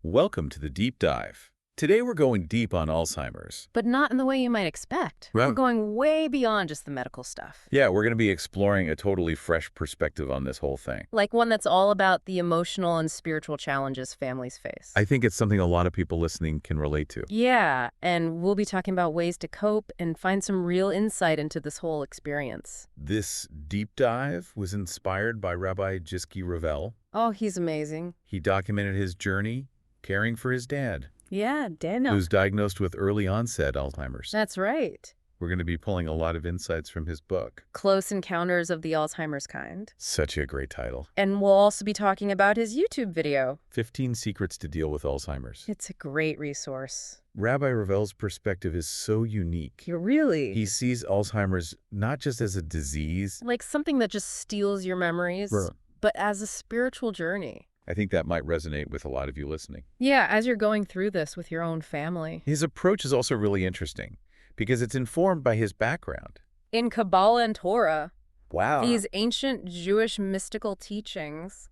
Welcome to the Deep Dive. Today we're going deep on Alzheimer's. But not in the way you might expect. Right. We're going way beyond just the medical stuff. Yeah, we're going to be exploring a totally fresh perspective on this whole thing. Like one that's all about the emotional and spiritual challenges families face. I think it's something a lot of people listening can relate to. Yeah, and we'll be talking about ways to cope and find some real insight into this whole experience. This deep dive was inspired by Rabbi Jizky Ravel. Oh, he's amazing. He documented his journey caring for his dad, Yeah, Daniel. who's diagnosed with early onset Alzheimer's. That's right. We're going to be pulling a lot of insights from his book. Close Encounters of the Alzheimer's Kind. Such a great title. And we'll also be talking about his YouTube video. 15 Secrets to Deal with Alzheimer's. It's a great resource. Rabbi Ravel's perspective is so unique. You really? He sees Alzheimer's not just as a disease. Like something that just steals your memories, but as a spiritual journey. I think that might resonate with a lot of you listening. Yeah, as you're going through this with your own family. His approach is also really interesting because it's informed by his background. In Kabbalah and Torah, Wow. these ancient Jewish mystical teachings,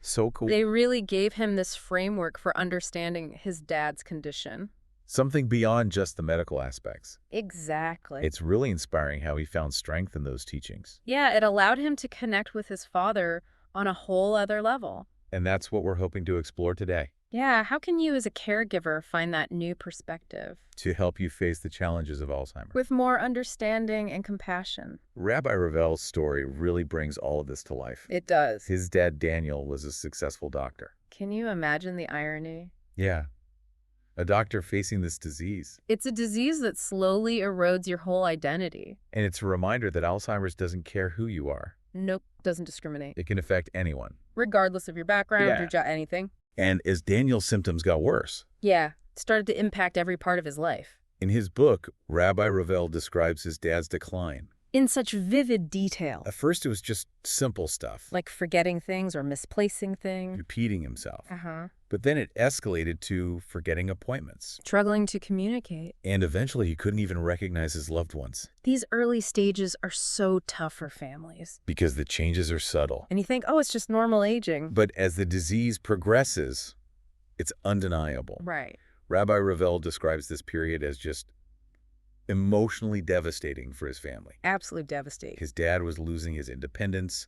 So cool. they really gave him this framework for understanding his dad's condition. Something beyond just the medical aspects. Exactly. It's really inspiring how he found strength in those teachings. Yeah, it allowed him to connect with his father on a whole other level. And that's what we're hoping to explore today, Yeah, how can you as a caregiver find that new perspective? to help you face the challenges of Alzheimer's. With more understanding and compassion. Rabbi Ravel's story really brings all of this to life. It does. His dad, Daniel, was a successful doctor. Can you imagine the irony? Yeah. A doctor facing this disease. It's a disease that slowly erodes your whole identity. And it's a reminder that Alzheimer's doesn't care who you are. Nope, doesn't discriminate. It can affect anyone. Regardless of your background, Yeah. your job, anything. And as Daniel's symptoms got worse, Yeah, it started to impact every part of his life. in his book, Rabbi Ravel describes his dad's decline. In such vivid detail. At first, it was just simple stuff, Like forgetting things or misplacing things. repeating himself. Uh-huh. But then it escalated to forgetting appointments. Struggling to communicate. And eventually, he couldn't even recognize his loved ones These early stages are so tough for families. because the changes are subtle. And you think, oh, it's just normal aging. But as the disease progresses, it's undeniable. Right. Rabbi Ravel describes this period as just emotionally devastating for his family. Absolutely devastating. His dad was losing his independence,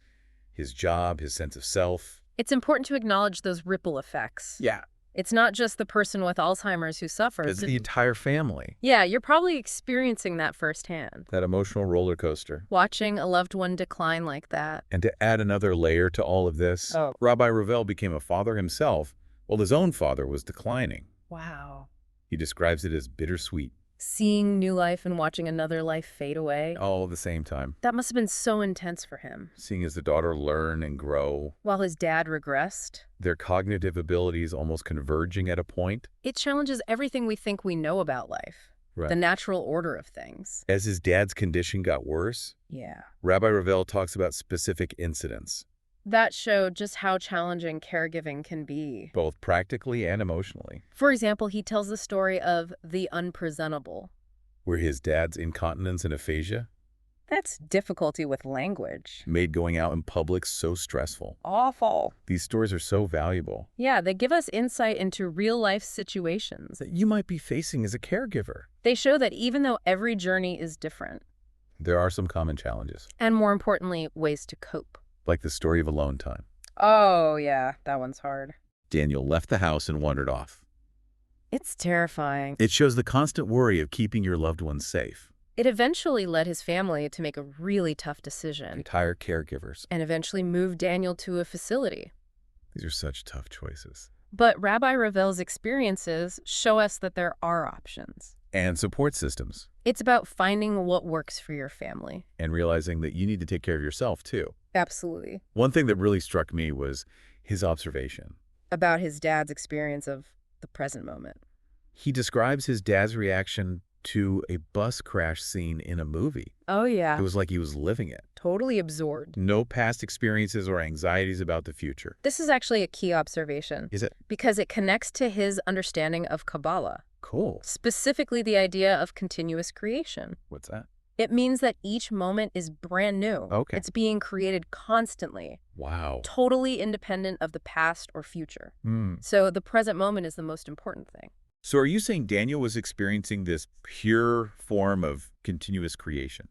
his job, his sense of self. It's important to acknowledge those ripple effects. Yeah. It's not just the person with Alzheimer's who suffers. It's the entire family. Yeah, you're probably experiencing that firsthand. That emotional roller coaster. Watching a loved one decline like that. And to add another layer to all of this, Rabbi Ravel became a father himself while his own father was declining. Wow. He describes it as bittersweet, Seeing new life and watching another life fade away. all at the same time. That must have been so intense for him. Seeing as the daughter learn and grow, While his dad regressed. their cognitive abilities almost converging at a point. It challenges everything we think we know about life. Right. The natural order of things. As his dad's condition got worse, Yeah. Rabbi Ravel talks about specific incidents, That showed just how challenging caregiving can be. both practically and emotionally, For example, he tells the story of the unpresentable. where his dad's incontinence and aphasia That's difficulty with language. made going out in public so stressful. Awful. These stories are so valuable Yeah, they give us insight into real-life situations. that you might be facing as a caregiver. They show that even though every journey is different, There are some common challenges, and more importantly, ways to cope. like the story of alone time. Oh, yeah, that one's hard. Daniel left the house and wandered off. It's terrifying. It shows the constant worry of keeping your loved ones safe. It eventually led his family to make a really tough decision Entire caregivers. and eventually moved Daniel to a facility. These are such tough choices. But Rabbi Ravel's experiences show us that there are options. And support systems. It's about finding what works for your family. And realizing that you need to take care of yourself, too. Absolutely. One thing that really struck me was his observation. About his dad's experience of the present moment. He describes his dad's reaction to a bus crash scene in a movie. Oh, yeah. It was like he was living it. Totally absorbed. No past experiences or anxieties about the future. This is actually a key observation. Is it? Because it connects to his understanding of Kabbalah. Cool. Specifically the idea of continuous creation. What's that? It means that each moment is brand new. Okay. It's being created constantly, Wow. totally independent of the past or future. Hmm. So the present moment is the most important thing. So are you saying Daniel was experiencing this pure form of continuous creation?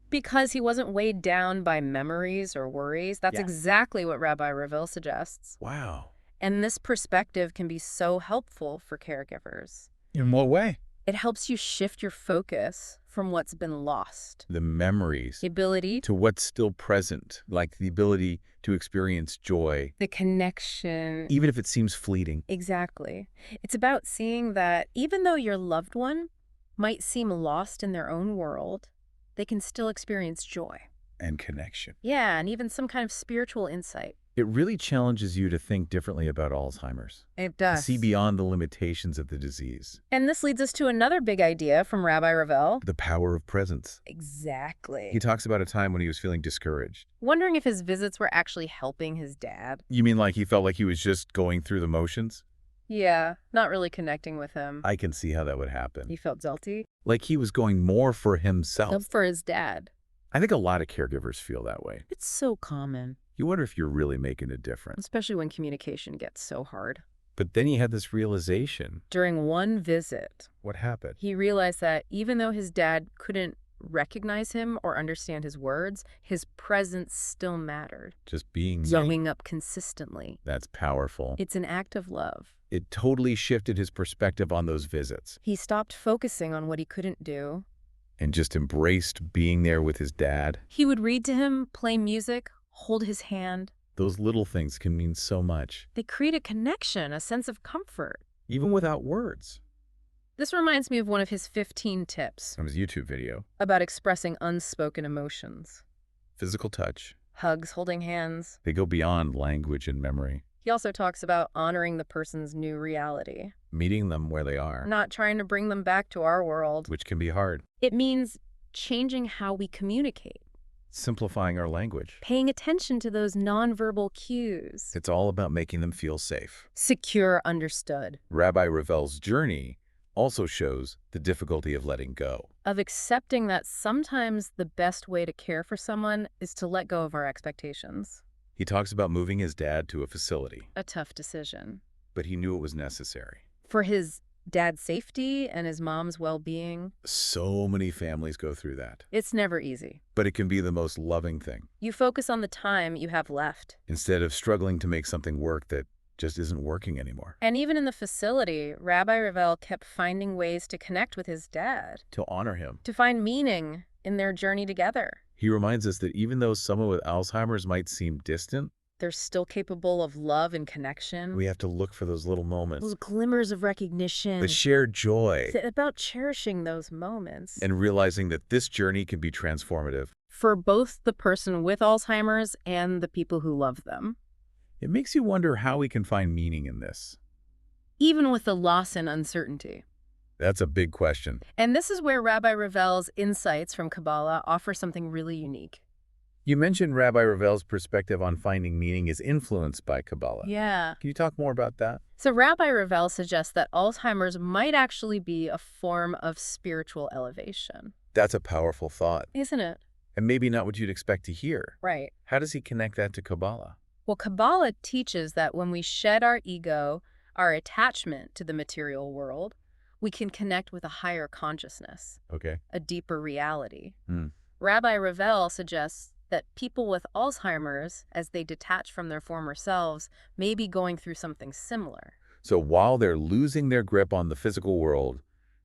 Because he wasn't weighed down by memories or worries. That's exactly what Rabbi Ravel suggests. Wow. And this perspective can be so helpful for caregivers. In what way? It helps you shift your focus from what's been lost. The memories The ability, to what's still present, like the ability to experience joy, the connection. even if it seems fleeting. Exactly. It's about seeing that even though your loved one might seem lost in their own world, they can still experience joy. And connection. Yeah, and even some kind of spiritual insight. It really challenges you to think differently about Alzheimer's. It To does. see beyond the limitations of the disease. And this leads us to another big idea from Rabbi Ravel. The power of presence. Exactly. He talks about a time when he was feeling discouraged. Wondering if his visits were actually helping his dad. You mean like he felt like he was just going through the motions? Yeah, not really connecting with him. I can see how that would happen. He felt guilty. Like he was going more for himself. For his dad. I think a lot of caregivers feel that way. It's so common. You wonder if you're really making a difference. Especially when communication gets so hard. But then he had this realization. During one visit, What happened? he realized that even though his dad couldn't recognize him or understand his words, his presence still mattered. Just being there. Showing up consistently. That's powerful. It's an act of love. It totally shifted his perspective on those visits He stopped focusing on what he couldn't do. and just embraced being there with his dad. He would read to him, play music, hold his hand. Those little things can mean so much, They create a connection, a sense of comfort. even without words. This reminds me of one of his 15 tips From his YouTube video. about expressing unspoken emotions. Physical touch. Hugs, holding hands. They go beyond language and memory. He also talks about honoring the person's new reality, Meeting them where they are, not trying to bring them back to our world. which can be hard. It means changing how we communicate, Simplifying our language. paying attention to those nonverbal cues. It's all about making them feel safe. Secure, understood. Rabbi Ravel's journey also shows the difficulty of letting go. Of accepting that sometimes the best way to care for someone is to let go of our expectations. He talks about moving his dad to a facility, A tough decision. but he knew it was necessary. For his dad's safety and his mom's well-being, So many families go through that, it's never easy. but it can be the most loving thing. You focus on the time you have left. Instead of struggling to make something work that just isn't working anymore. And even in the facility, Rabbi Ravel kept finding ways to connect with his dad, To honor him. to find meaning in their journey together. He reminds us that even though someone with Alzheimer's might seem distant, They're still capable of love and connection. we have to look for those little moments. Those glimmers of recognition. The shared joy. It's about cherishing those moments. And realizing that this journey can be transformative. For both the person with Alzheimer's and the people who love them. It makes you wonder how we can find meaning in this. Even with the loss and uncertainty. That's a big question. And this is where Rabbi Ravel's insights from Kabbalah offer something really unique. You mentioned Rabbi Ravel's perspective on finding meaning is influenced by Kabbalah. Yeah. Can you talk more about that? So Rabbi Ravel suggests that Alzheimer's might actually be a form of spiritual elevation. That's a powerful thought, Isn't it? and maybe not what you'd expect to hear. Right. How does he connect that to Kabbalah? Well, Kabbalah teaches that when we shed our ego, our attachment to the material world, we can connect with a higher consciousness, Okay. a deeper reality. Hmm. Rabbi Ravel suggests that people with Alzheimer's, as they detach from their former selves, may be going through something similar. So while they're losing their grip on the physical world,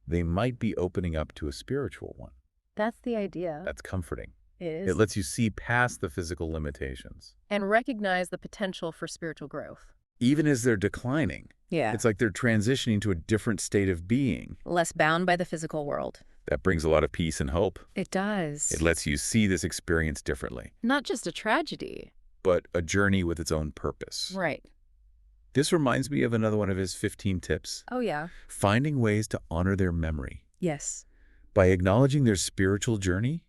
they might be opening up to a spiritual one. That's the idea. That's comforting. It is. It lets you see past the physical limitations. And recognize the potential for spiritual growth. Even as they're declining, Yeah. it's like they're transitioning to a different state of being. Less bound by the physical world. That brings a lot of peace and hope. It does. It lets you see this experience differently, Not just a tragedy. but a journey with its own purpose. Right. This reminds me of another one of his 15 tips. Oh, yeah. Finding ways to honor their memory. Yes. By acknowledging their spiritual journey,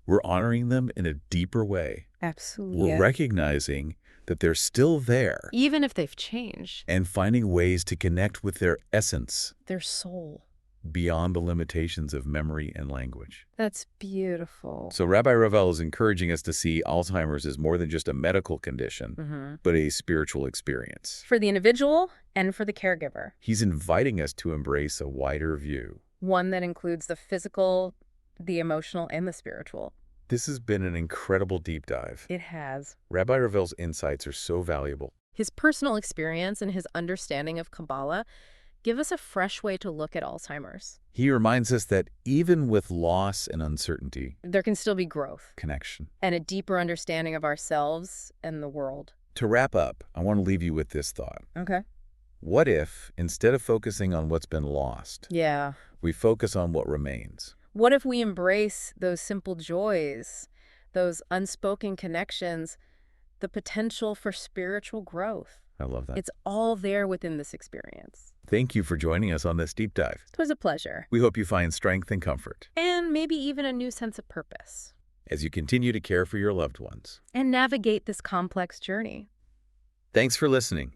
we're honoring them in a deeper way. Absolutely. We're recognizing that they're still there Even if they've changed. and finding ways to connect with their essence, Their soul. beyond the limitations of memory and language. That's beautiful. So Rabbi Ravel is encouraging us to see Alzheimer's as more than just a medical condition, but a spiritual experience. For the individual and for the caregiver. He's inviting us to embrace a wider view. One that includes the physical, the emotional, and the spiritual. This has been an incredible deep dive. It has. Rabbi Ravel's insights are so valuable. His personal experience and his understanding of Kabbalah give us a fresh way to look at Alzheimer's. He reminds us that even with loss and uncertainty, there can still be growth, connection, and a deeper understanding of ourselves and the world. To wrap up, I want to leave you with this thought. Okay. What if, instead of focusing on what's been lost, we focus on what remains? What if we embrace those simple joys, those unspoken connections, the potential for spiritual growth? I love that. It's all there within this experience. Thank you for joining us on this deep dive. It was a pleasure. We hope you find strength and comfort. And maybe even a new sense of purpose. As you continue to care for your loved ones. And navigate this complex journey. Thanks for listening.